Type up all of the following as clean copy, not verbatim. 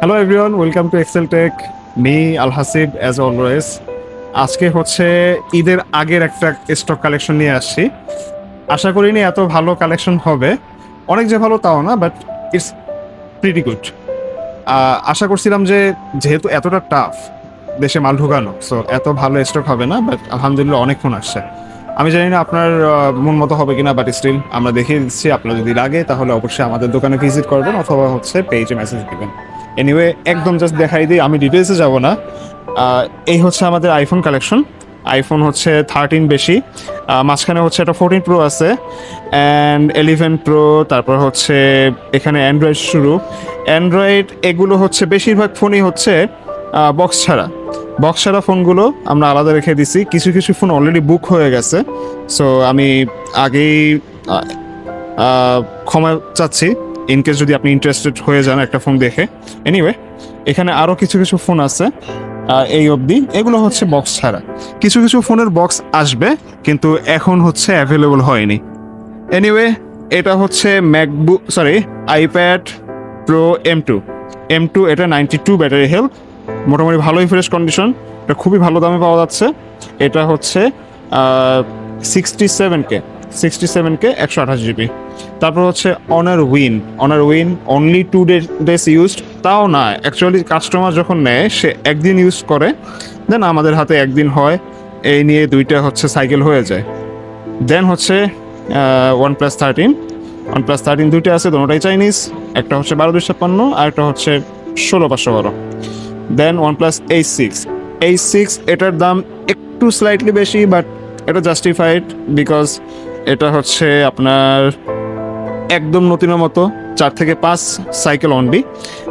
Hello everyone, welcome to Excel Tech. Me Al Hasib as always. আজকে হচ্ছে ঈদের আগের একটা স্টক কালেকশন নিয়ে আসছি। আশা করিনি এত ভালো কালেকশন হবে। অনেক যে ভালো তাও না, বাট ইটস প্রিটি গুড। আশা করছিলাম যে যেহেতু এতটা টাফ দেশে মাল ঢুকানো, সো এত ভালো স্টক হবে না, বাট আলহামদুলিল্লাহ অনেক ফোন আসছে। আমি জানি না আপনার মন মতো হবে কিনা, বাট স্টিল আমরা দেখিয়ে দিচ্ছি। আপনার যদি লাগে তাহলে অবশ্যই আমাদের দোকানে ভিজিট করবেন অথবা হচ্ছে পেজে মেসেজ দিবেন। এনিওয়ে, একদম জাস্ট দেখাই দিই, আমি ডিটেলসে যাব না। এই হচ্ছে আমাদের আইফোন কালেকশন। আইফোন হচ্ছে 13 বেশি, মাঝখানে হচ্ছে একটা 14 প্রো আছে, অ্যান্ড 11 প্রো। তারপর হচ্ছে এখানে অ্যান্ড্রয়েড শুরু। অ্যান্ড্রয়েড এগুলো হচ্ছে বেশিরভাগ ফোনই হচ্ছে বক্স ছাড়া ফোনগুলো আমরা আলাদা রেখে দিছি। কিছু কিছু ফোন অলরেডি বুক হয়ে গেছে, সো আমি আগেই আহ, আহ, ক্ষমা চাচ্ছি ইনকেস যদি আপনি ইন্টারেস্টেড হয়ে যান একটা ফোন দেখে। এনিওয়ে, এখানে আরও কিছু কিছু ফোন আছে এই অবধি, এগুলো হচ্ছে বক্স ছাড়া। কিছু কিছু ফোনের বক্স আসবে, কিন্তু এখন হচ্ছে অ্যাভেলেবল হয়নি। এনিওয়ে, এটা হচ্ছে আইপ্যাড প্রো এম টু। এটা 92 ব্যাটারি হেলথ, মোটামুটি ভালোই ফ্রেশ কন্ডিশন। এটা খুবই ভালো দামে পাওয়া যাচ্ছে। এটা হচ্ছে 67K 67K 128 জিবি। তারপর হচ্ছে honour win only 2 days used, তাও না অ্যাকচুয়ালি কাস্টমার যখন নেয় সে একদিন ইউজ করে, দেন আমাদের হাতে একদিন হয়, এই নিয়ে দুইটা হচ্ছে সাইকেল হয়ে যায়। দেন হচ্ছে ওয়ান প্লাস থার্টিন দুইটা আছে, দুটোটাই চাইনিজ। একটা হচ্ছে 12/56 আর একটা হচ্ছে 16/512। দেন ওয়ান প্লাস এইচ সিক্স এটার দাম একটু স্লাইটলি বেশি, বাট এটা জাস্টিফাইড বিকজ এটা হচ্ছে আপনার একদম নতুনের মতো 4 থেকে 5 সাইকেল অনলি।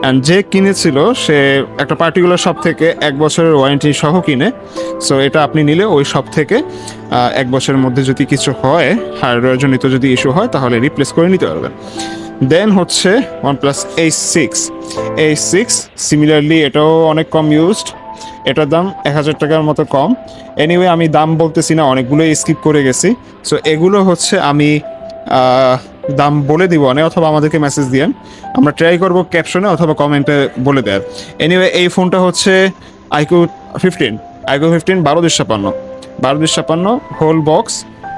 অ্যান্ড যে কিনেছিল সে একটা পার্টিকুলার শপ থেকে 1 বছরের ওয়ারেন্টি সহ কিনে। সো এটা আপনি নিলে ওই শপ থেকে 1 বছরের মধ্যে যদি কিছু হয়, হার্ডওয়্যার জনিত যদি ইস্যু হয়, তাহলে রিপ্লেস করে নিতে পারবেন। দেন হচ্ছে one plus H six similarly এটাও অনেক কম ইউজড। এটার দাম 1,000 টাকার মতো কম। এনিওয়ে, আমি দাম বলতেছি না, অনেকগুলোই স্কিপ করে গেছি। সো এগুলো হচ্ছে আমি দাম বলে দিব না, অথবা আমাদেরকে মেসেজ দিয়েন, আমরা ট্রাই করবো ক্যাপশনে অথবা কমেন্টে বলে দেয়। এনিওয়ে, এই ফোনটা হচ্ছে আইকিউ 15 আইকিউ 15 12/56 হোল বক্স,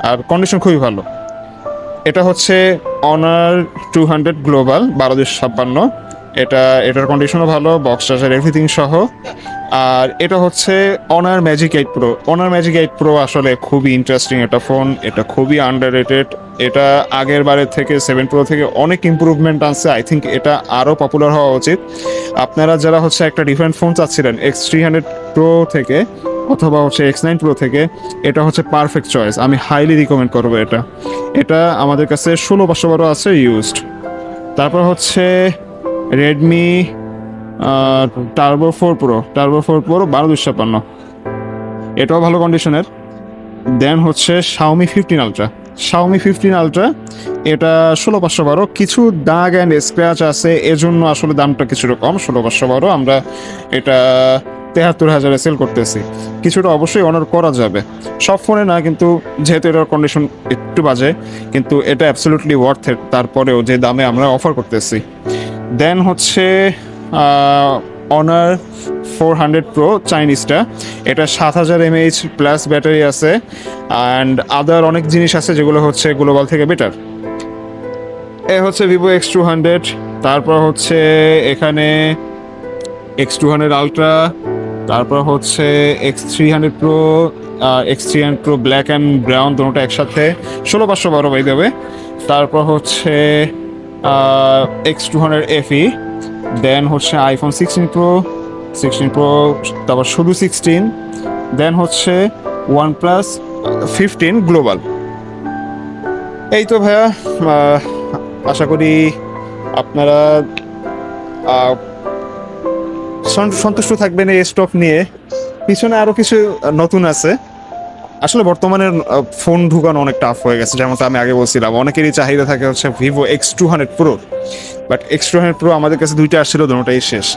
আর কন্ডিশন খুবই ভালো। এটা হচ্ছে অনার 200 গ্লোবাল 12/56। এটার কন্ডিশনও ভালো, বক্স চার্জার এভরিথিং সহ। আর এটা হচ্ছে অনার ম্যাজিক 8 প্রো আসলে খুবই ইন্টারেস্টিং একটা ফোন। এটা খুবই আন্ডাররেটেড। এটা আগের বারের থেকে 7 প্রো থেকে অনেক ইম্প্রুভমেন্ট আনছে। আই থিঙ্ক এটা আরও পপুলার হওয়া উচিত। আপনারা যারা হচ্ছে একটা ডিফারেন্ট ফোন চাচ্ছিলেন X300 প্রো থেকে অথবা হচ্ছে X9 প্রো থেকে, এটা হচ্ছে পারফেক্ট চয়েস। আমি হাইলি রিকমেন্ড করবো এটা। এটা আমাদের কাছে 16/512 আছে ইউজড। তারপর হচ্ছে রেডমি টার্বো 4 প্রো 12/56, এটাও ভালো কন্ডিশনের। দেন হচ্ছে শাওমি 15 আলট্রা এটা 16/512। কিছু দাগ অ্যান্ড স্ক্র্যাচ আছে, এজন্য আসলে দামটা কিছুটা কম। 16/512 আমরা এটা 73,000-এ সেল করতেছি। কিছুটা অবশ্যই অনার করা যাবে, সব ফোনে না, কিন্তু যেহেতু এটার কন্ডিশন একটু বাজে, কিন্তু এটা অ্যাবসলিউটলি ওয়ার্থেড তারপরেও যে দামে আমরা অফার করতেছি। দেন হচ্ছে অনার 400 প্রো চাইনিজটা। এটা 7,000 mAh প্লাস ব্যাটারি আছে, অ্যান্ড আদার অনেক জিনিস আছে যেগুলো হচ্ছে গ্লোবাল থেকে বেটার। এ হচ্ছে ভিভো X200। তারপর হচ্ছে এখানে X200 আলট্রা। তারপর হচ্ছে X300 pro black and brown, দুটোটা একসাথে 16/512 বাই দেবে। তারপর হচ্ছে X200 FE। দেন হচ্ছে আইফোন 16 প্রো, তারপর শুধু 16। দেন হচ্ছে OnePlus 15 গ্লোবাল। এই তো ভাইয়া, আশা করি আপনারা সন্তুষ্ট থাকবেন এই স্টক নিয়ে। পিছনে আরও কিছু নতুন আছে। আসলে বর্তমানে ফোন ঢুকানো অনেক টাফ হয়ে গেছে, যেমন আমি আগে বলছিলাম, অনেকেরই চাহিদা থাকে হচ্ছে Vivo X200 pro. But X200 pro আমাদের কাছে দুইটা আসছিল, দুটোটাই শেষ।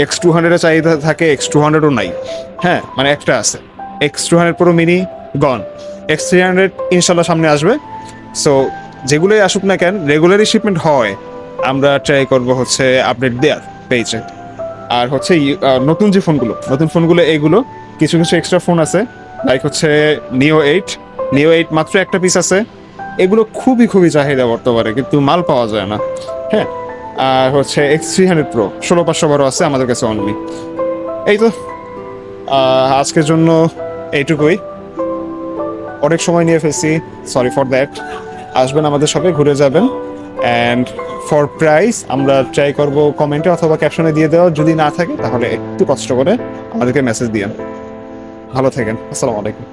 X200-এর চাহিদা থাকে, X200-ও নাই। হ্যাঁ, মানে একটা আছে, X200 প্রো মিনি গন। X300 ইনশাল্লাহ সামনে আসবে। সো যেগুলোই আসুক না কেন, রেগুলারই শিপমেন্ট হয়, আমরা ট্রাই করবো হচ্ছে আপডেট দেওয়ার পেজে। আর হচ্ছে নতুন ফোনগুলো এইগুলো, কিছু কিছু এক্সট্রা ফোন আছে, লাইক হচ্ছে নিও 8 মাত্র একটা পিস আছে। এগুলো খুবই খুবই চাহিদা বর্তমানে, কিন্তু মাল পাওয়া যায় না। হ্যাঁ, আর হচ্ছে X300 Pro 16512 আছে আমাদের কাছে অনলি। এই তো আজকের জন্য এইটুকুই, অনেক সময় নিয়ে ফেলছি, সরি ফর দ্যাট। আসবেন আমাদের শপে, ঘুরে যাবেন। অ্যান্ড ফর প্রাইস আমরা ট্রাই করব কমেন্টে অথবা ক্যাপশনে দিয়ে দেওয়া, যদি না থাকে তাহলে একটু কষ্ট করে আমাদেরকে মেসেজ দিয়েন। ভালো থাকেন, আসসালামু আলাইকুম।